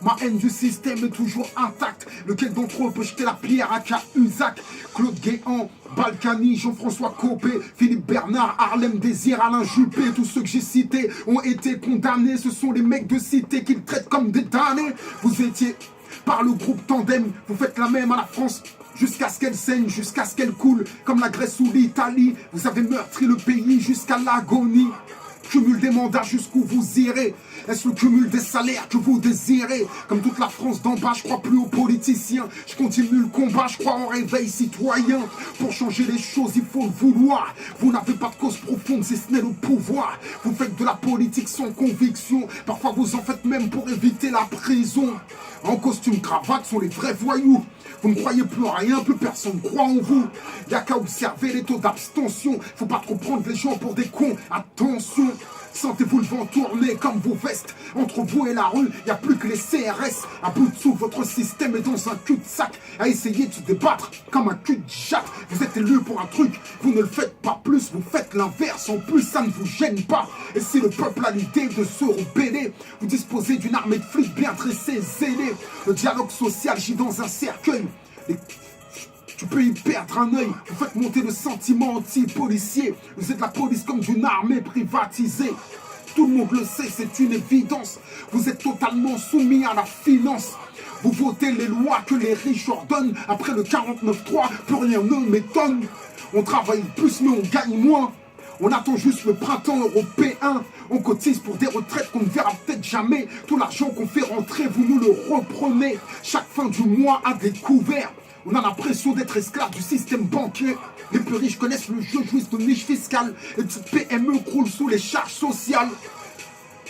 Ma haine du système est toujours intacte. Lequel d'entre eux peut jeter la pierre à Cahuzac? Claude Guéant, Balkany, Jean-François Copé, Philippe Bernard, Harlem Désir, Alain Juppé. Tous ceux que j'ai cités ont été condamnés. Ce sont les mecs de cité qu'ils traitent comme des damnés. Vous étiez par le groupe Tandem. Vous faites la même à la France jusqu'à ce qu'elle saigne, jusqu'à ce qu'elle coule. Comme la Grèce ou l'Italie. Vous avez meurtri le pays jusqu'à l'agonie. Cumul des mandats jusqu'où vous irez. Est-ce le cumul des salaires que vous désirez? Comme toute la France d'en bas, je crois plus aux politiciens. Je continue le combat, je crois en réveil citoyen. Pour changer les choses, il faut le vouloir. Vous n'avez pas de cause profonde si ce n'est le pouvoir. Vous faites de la politique sans conviction. Parfois vous en faites même pour éviter la prison. En costume cravate sont les vrais voyous. Vous ne croyez plus en rien, plus personne ne croit en vous. Y'a qu'à observer les taux d'abstention. Faut pas trop prendre les gens pour des cons. Attention, sentez-vous le vent tourner comme vos vestes. Entre vous et la rue, y a plus que les CRS. À bout de souffle, votre système est dans un cul-de-sac. À essayer de se débattre comme un cul-de-jatte. Vous êtes élu pour un truc, vous ne le faites pas plus. Vous faites l'inverse, en plus ça ne vous gêne pas. Et si le peuple a l'idée de se rebeller, vous disposez d'une armée de flics bien dressés, zélés. Le dialogue social gît dans un cercueil. Tu peux y perdre un œil. Vous faites monter le sentiment anti-policier. Vous êtes la police comme d'une armée privatisée. Tout le monde le sait, c'est une évidence. Vous êtes totalement soumis à la finance. Vous votez les lois que les riches ordonnent. Après le 49-3, plus rien ne m'étonne. On travaille plus mais on gagne moins. On attend juste le printemps européen. On cotise pour des retraites qu'on ne verra peut-être jamais. Tout l'argent qu'on fait rentrer, vous nous le reprenez. Chaque fin du mois à découvert. On a l'impression d'être esclave du système bancaire. Les plus riches connaissent le jeu, jouissent de niche fiscale. Les petites PME croulent sous les charges sociales.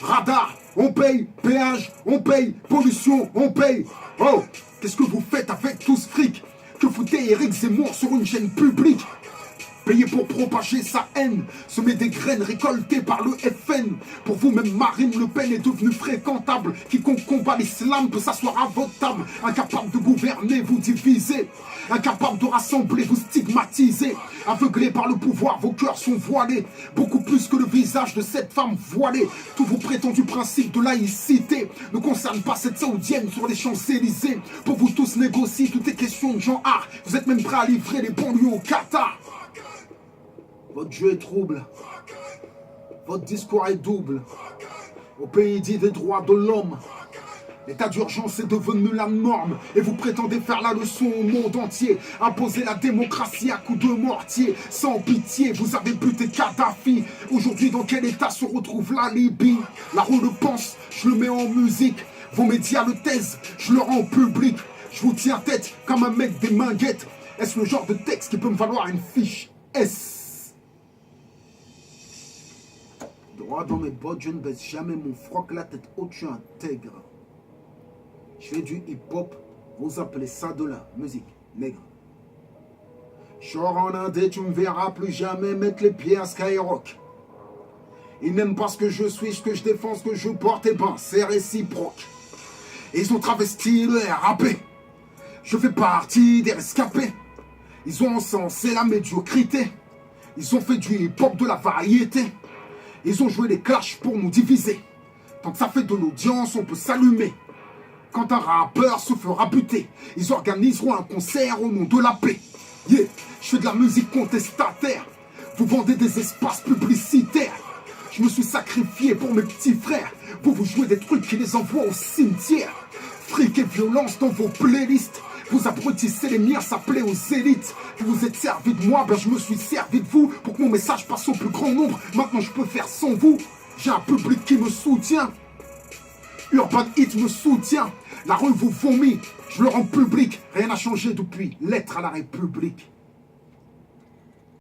Radar, on paye. Péage, on paye. Pollution, on paye. Oh, qu'est-ce que vous faites avec tout ce fric? Que foutez Éric Zemmour sur une chaîne publique? Payé pour propager sa haine, semer des graines récoltées par le FN. Pour vous, même Marine Le Pen est devenue fréquentable. Quiconque combat l'islam peut s'asseoir à votre table. Incapable de gouverner, vous divisez. Incapable de rassembler, vous stigmatisez. Aveuglés par le pouvoir, vos cœurs sont voilés. Beaucoup plus que le visage de cette femme voilée. Tous vos prétendus principes de laïcité ne concernent pas cette saoudienne sur les Champs-Élysées. Pour vous tous négocier, tout est question de genre. Vous êtes même prêts à livrer les banlieues au Qatar. Votre jeu est trouble, votre discours est double. Au pays dit des droits de l'homme, l'état d'urgence est devenu la norme. Et vous prétendez faire la leçon au monde entier. Imposer la démocratie à coups de mortier. Sans pitié, vous avez buté Kadhafi. Aujourd'hui, dans quel état se retrouve la Libye? La roue le pense, je le mets en musique. Vos médias le taisent, je le rends public. Je vous tiens tête comme un mec des minguettes. Est-ce le genre de texte qui peut me valoir une fiche S? Droit dans mes bottes, je ne baisse jamais mon froc, la tête haute, je suis intègre. Je fais du hip-hop, vous appelez ça de la musique nègre. Genre en indé, tu me verras plus jamais mettre les pieds à Skyrock. Ils n'aiment pas ce que je suis, ce que je défends, ce que je porte, et ben c'est réciproque. Ils ont travesti le RAP. Je fais partie des rescapés. Ils ont encensé la médiocrité. Ils ont fait du hip-hop de la variété. Ils ont joué les clashs pour nous diviser. Tant que ça fait de l'audience, on peut s'allumer. Quand un rappeur se fera buter, ils organiseront un concert au nom de la paix. Yeah, je fais de la musique contestataire. Vous vendez des espaces publicitaires. Je me suis sacrifié pour mes petits frères. Vous jouez des trucs qui les envoient au cimetière. Fric et violence dans vos playlists. Vous abrutissez les miens, ça plaît aux élites. Vous vous êtes servi de moi, ben je me suis servi de vous. Pour que mon message passe au plus grand nombre. Maintenant je peux faire sans vous. J'ai un public qui me soutient. Urban Hit me soutient. La rue vous vomit, je le rends public. Rien n'a changé depuis l'être à la République.